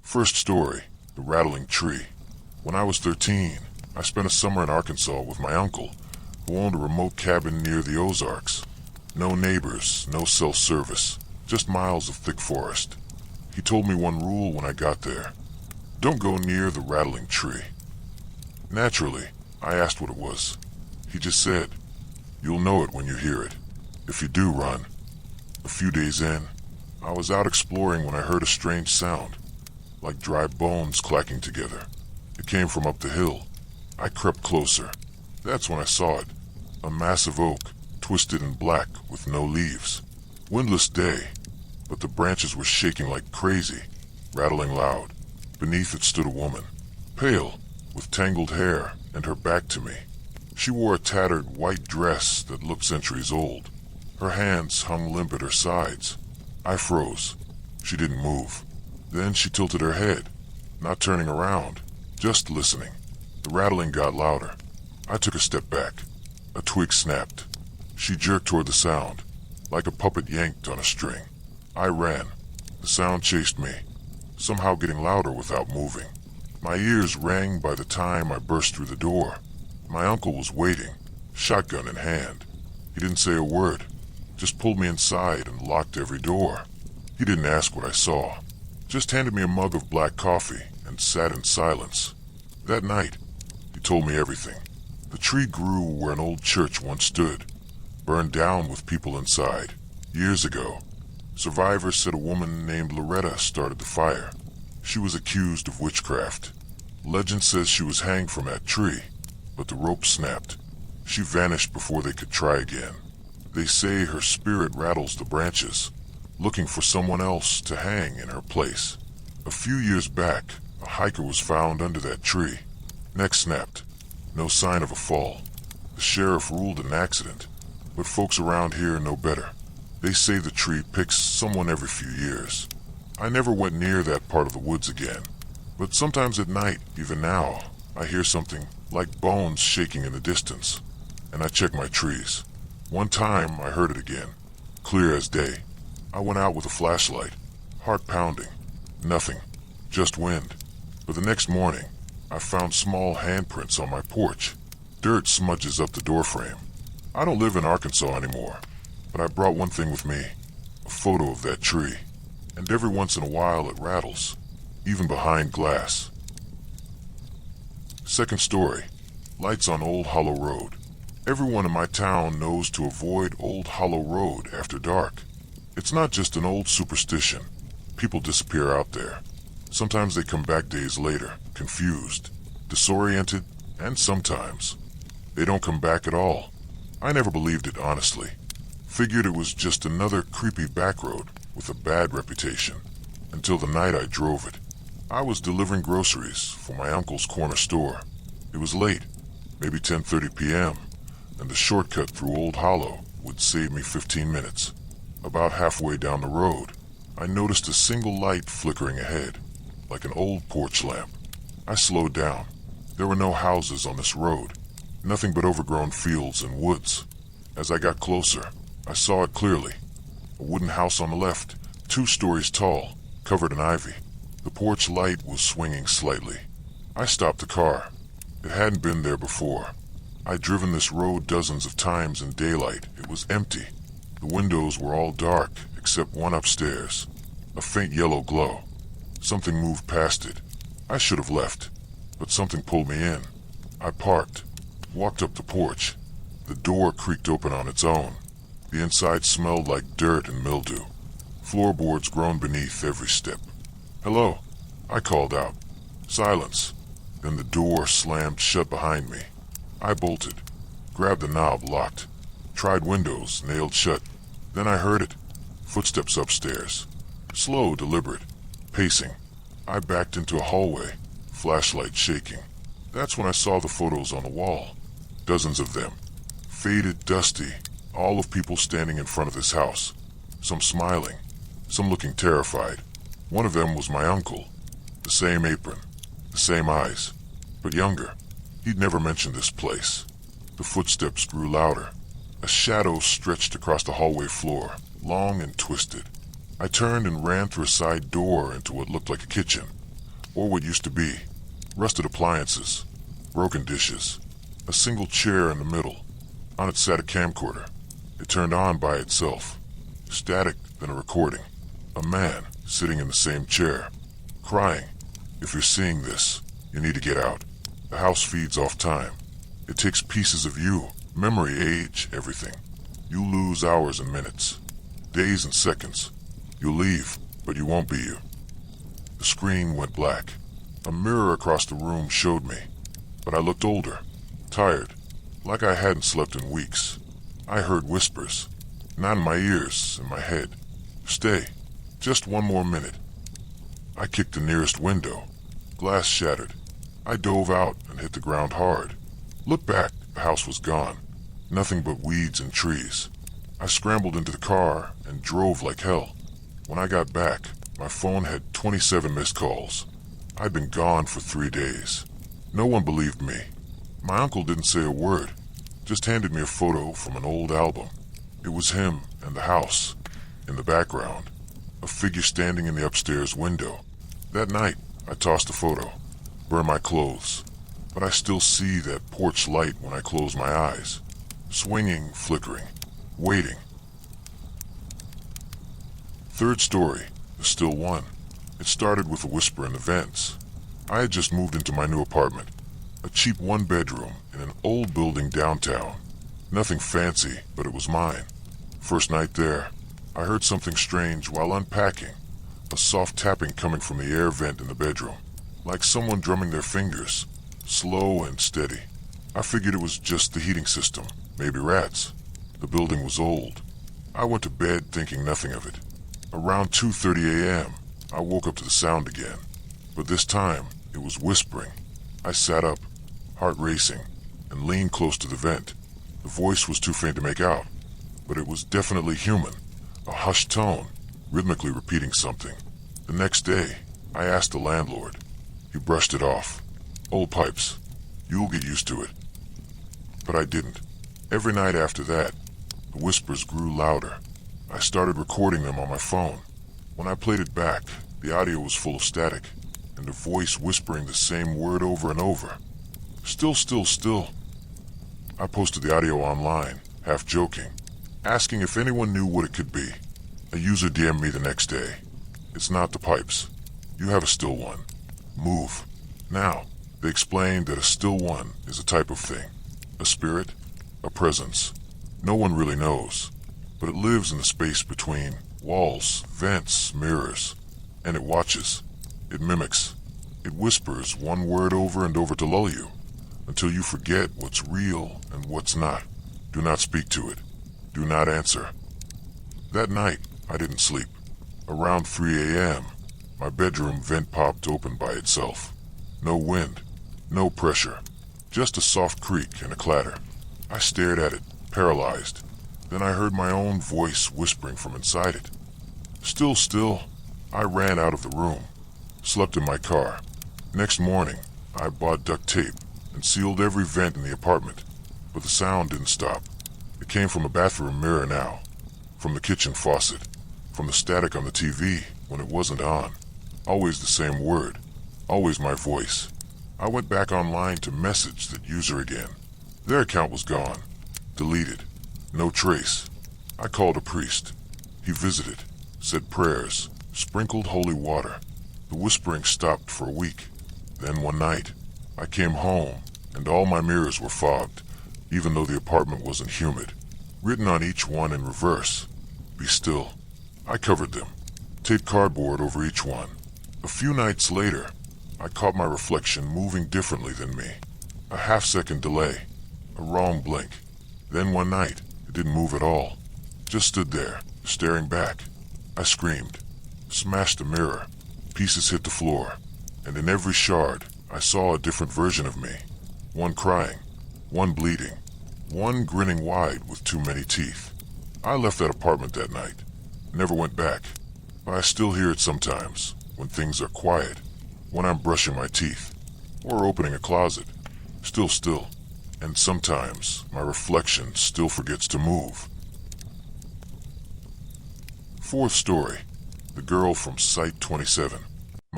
First story, the Rattling Tree. When I was 13, I spent a summer in Arkansas with my uncle, who owned a remote cabin near the Ozarks. No neighbors, no self-service, just miles of thick forest. He told me one rule when I got there: don't go near the Rattling Tree. Naturally, I asked what it was. He just said, you'll know it when you hear it. If you do, run. A few days in, I was out exploring when I heard a strange sound, like dry bones clacking together. It came from up the hill. I crept closer. That's when I saw it. A massive oak, twisted and black with no leaves. Windless day, but the branches were shaking like crazy, rattling loud. Beneath it stood a woman, pale, with tangled hair, and her back to me. She wore a tattered white dress that looked centuries old. Her hands hung limp at her sides. I froze. She didn't move. Then she tilted her head, not turning around, just listening. The rattling got louder. I took a step back. A twig snapped. She jerked toward the sound, like a puppet yanked on a string. I ran. The sound chased me, somehow getting louder without moving. My ears rang by the time I burst through the door. My uncle was waiting, shotgun in hand. He didn't say a word, just pulled me inside and locked every door. He didn't ask what I saw, just handed me a mug of black coffee and sat in silence. That night, he told me everything. The tree grew where an old church once stood, burned down with people inside. Years ago, survivors said a woman named Loretta started the fire. She was accused of witchcraft. Legend says she was hanged from that tree, but the rope snapped. She vanished before they could try again. They say her spirit rattles the branches, looking for someone else to hang in her place. A few years back, a hiker was found under that tree. Neck snapped. No sign of a fall. The sheriff ruled an accident, but folks around here know better. They say the tree picks someone every few years. I never went near that part of the woods again, but sometimes at night, even now, I hear something like bones shaking in the distance, and I check my trees. One time I heard it again, clear as day. I went out with a flashlight, heart pounding. Nothing, just wind. But the next morning, I found small handprints on my porch. Dirt smudges up the doorframe. I don't live in Arkansas anymore, but I brought one thing with me, a photo of that tree. And every once in a while it rattles, even behind glass. Second story, lights on Old Hollow Road. Everyone in my town knows to avoid Old Hollow Road after dark. It's not just an old superstition. People disappear out there. Sometimes they come back days later, confused, disoriented, and sometimes they don't come back at all. I never believed it, honestly. Figured it was just another creepy back road with a bad reputation, until the night I drove it. I was delivering groceries for my uncle's corner store. It was late, maybe 10:30 p.m., and the shortcut through Old Hollow would save me 15 minutes. About halfway down the road, I noticed a single light flickering ahead, like an old porch lamp. I slowed down. There were no houses on this road, nothing but overgrown fields and woods. As I got closer, I saw it clearly. A wooden house on the left, 2 stories tall, covered in ivy. The porch light was swinging slightly. I stopped the car. It hadn't been there before. I'd driven this road dozens of times in daylight. It was empty. The windows were all dark, except one upstairs. A faint yellow glow. Something moved past it. I should have left, but something pulled me in. I parked, walked up the porch. The door creaked open on its own. The inside smelled like dirt and mildew. Floorboards groaned beneath every step. "Hello," I called out. Silence. Then the door slammed shut behind me. I bolted, grabbed the knob locked, tried windows nailed shut. Then I heard it. Footsteps upstairs. Slow, deliberate, pacing. I backed into a hallway, flashlight shaking. That's when I saw the photos on the wall. Dozens of them. Faded, dusty, all of people standing in front of this house. Some smiling, some looking terrified. One of them was my uncle. The same apron, the same eyes, but younger. He'd never mentioned this place. The footsteps grew louder. A shadow stretched across the hallway floor, long and twisted. I turned and ran through a side door into what looked like a kitchen. or what used to be. Rusted appliances, broken dishes, a single chair in the middle. On it sat a camcorder. It turned on by itself. Static, then a recording. A man sitting in the same chair, crying. If you're seeing this, you need to get out. The house feeds off time. It takes pieces of you, memory, age, everything. You lose hours and minutes, days and seconds. You'll leave, but you won't be you. The screen went black. A mirror across the room showed me, but I looked older, tired, like I hadn't slept in weeks. I heard whispers, not in my ears, in my head. Stay, just one more minute. I kicked the nearest window. Glass shattered. I dove out and hit the ground hard. Looked back, the house was gone. Nothing but weeds and trees. I scrambled into the car and drove like hell. When I got back, my phone had 27 missed calls. I'd been gone for 3 days. No one believed me. My uncle didn't say a word, just handed me a photo from an old album. It was him and the house. In the background, a figure standing in the upstairs window. That night, I tossed the photo, burned my clothes, but I still see that porch light when I close my eyes. Swinging, flickering, waiting. Third story, the still one. It started with a whisper in the vents. I had just moved into my new apartment, a cheap one-bedroom in an old building downtown. Nothing fancy, but it was mine. First night there, I heard something strange while unpacking. A soft tapping coming from the air vent in the bedroom, like someone drumming their fingers, slow and steady. I figured it was just the heating system, maybe rats. The building was old. I went to bed thinking nothing of it. Around 2:30 a.m., I woke up to the sound again, but this time it was whispering. I sat up, heart racing, and leaned close to the vent. The voice was too faint to make out, but it was definitely human, a hushed tone, rhythmically repeating something. The next day, I asked the landlord. He brushed it off. Old pipes. You'll get used to it. But I didn't. Every night after that, the whispers grew louder. I started recording them on my phone. When I played it back, the audio was full of static, and a voice whispering the same word over and over. Still, still, still. I posted the audio online, half joking, asking if anyone knew what it could be. A user DM'd me the next day. It's not the pipes. You have a still one. Move. Now, they explained that a still one is a type of thing. A spirit, a presence. No one really knows, but it lives in the space between walls, vents, mirrors, and it watches. It mimics. It whispers one word over and over to lull you, until you forget what's real and what's not. Do not speak to it. Do not answer. That night, I didn't sleep. Around 3 a.m., my bedroom vent popped open by itself. No wind, no pressure, just a soft creak and a clatter. I stared at it, paralyzed. Then I heard my own voice whispering from inside it. Still, still. I ran out of the room, slept in my car. Next morning, I bought duct tape and sealed every vent in the apartment, but the sound didn't stop. It came from a bathroom mirror now, from the kitchen faucet, from the static on the TV when it wasn't on. Always the same word, always my voice. I went back online to message that user again. Their account was gone, deleted, no trace. I called a priest. He visited, said prayers, sprinkled holy water. The whispering stopped for a week. Then one night, I came home and all my mirrors were fogged, even though the apartment wasn't humid. Written on each one in reverse, be still. I covered them, taped cardboard over each one. A few nights later, I caught my reflection moving differently than me. A half-second delay, a wrong blink. Then one night, it didn't move at all. Just stood there, staring back. I screamed, smashed the mirror. Pieces hit the floor, and in every shard, I saw a different version of me. One crying, one bleeding, one grinning wide with too many teeth. I left that apartment that night. Never went back, but I still hear it sometimes, when things are quiet, when I'm brushing my teeth, or opening a closet. Still, still. And sometimes, my reflection still forgets to move. Fourth story, the girl from Site 27.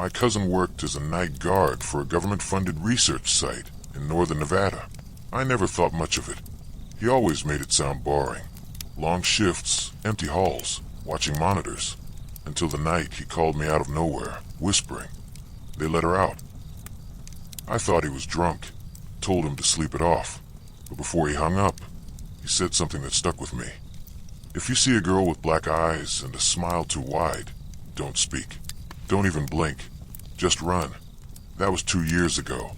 My cousin worked as a night guard for a government-funded research site in northern Nevada. I never thought much of it. He always made it sound boring. Long shifts, empty halls, watching monitors. Until the night he called me out of nowhere, whispering. They let her out. I thought he was drunk, told him to sleep it off. But before he hung up, he said something that stuck with me. If you see a girl with black eyes and a smile too wide, don't speak. Don't even blink. Just run. That was 2 years ago.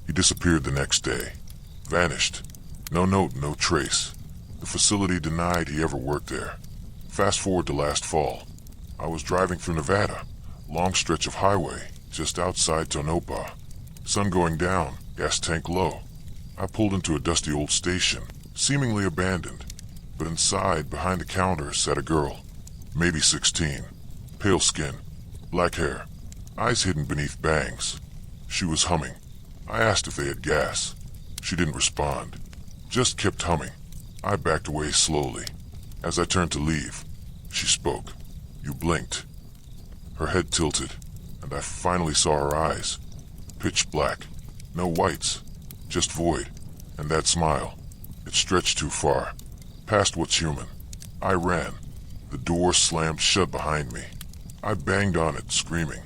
He disappeared the next day. Vanished. No note, no trace. The facility denied he ever worked there. Fast forward to last fall. I was driving through Nevada, long stretch of highway, just outside Tonopah. Sun going down, gas tank low. I pulled into a dusty old station, seemingly abandoned. But inside, behind the counter, sat a girl, maybe 16, pale skin, black hair, eyes hidden beneath bangs. She was humming. I asked if they had gas. She didn't respond, just kept humming. I backed away slowly. As I turned to leave, she spoke. You blinked. Her head tilted, and I finally saw her eyes. Pitch black, no whites, just void. And that smile, it stretched too far. Past what's human. I ran. The door slammed shut behind me. I banged on it, screaming.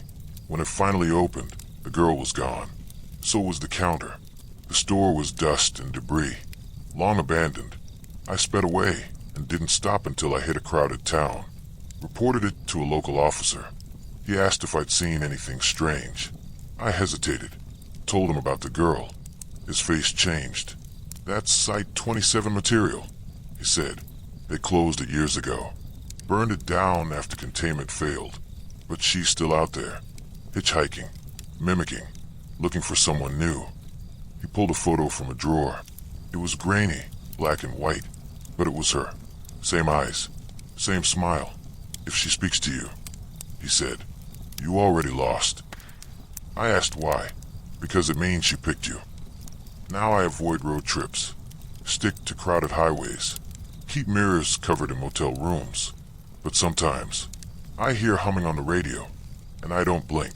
When it finally opened, the girl was gone. So was the counter. The store was dust and debris, long abandoned. I sped away and didn't stop until I hit a crowded town. Reported it to a local officer. He asked if I'd seen anything strange. I hesitated. Told him about the girl. His face changed. That's Site 27 material. He said. They closed it years ago. Burned it down after containment failed. But she's still out there. Hitchhiking. Mimicking. Looking for someone new. He pulled a photo from a drawer. It was grainy, black and white. But it was her. Same eyes. Same smile. If she speaks to you, he said, you already lost. I asked why. Because it means she picked you. Now I avoid road trips. Stick to crowded highways. Keep mirrors covered in motel rooms. But sometimes, I hear humming on the radio, and I don't blink.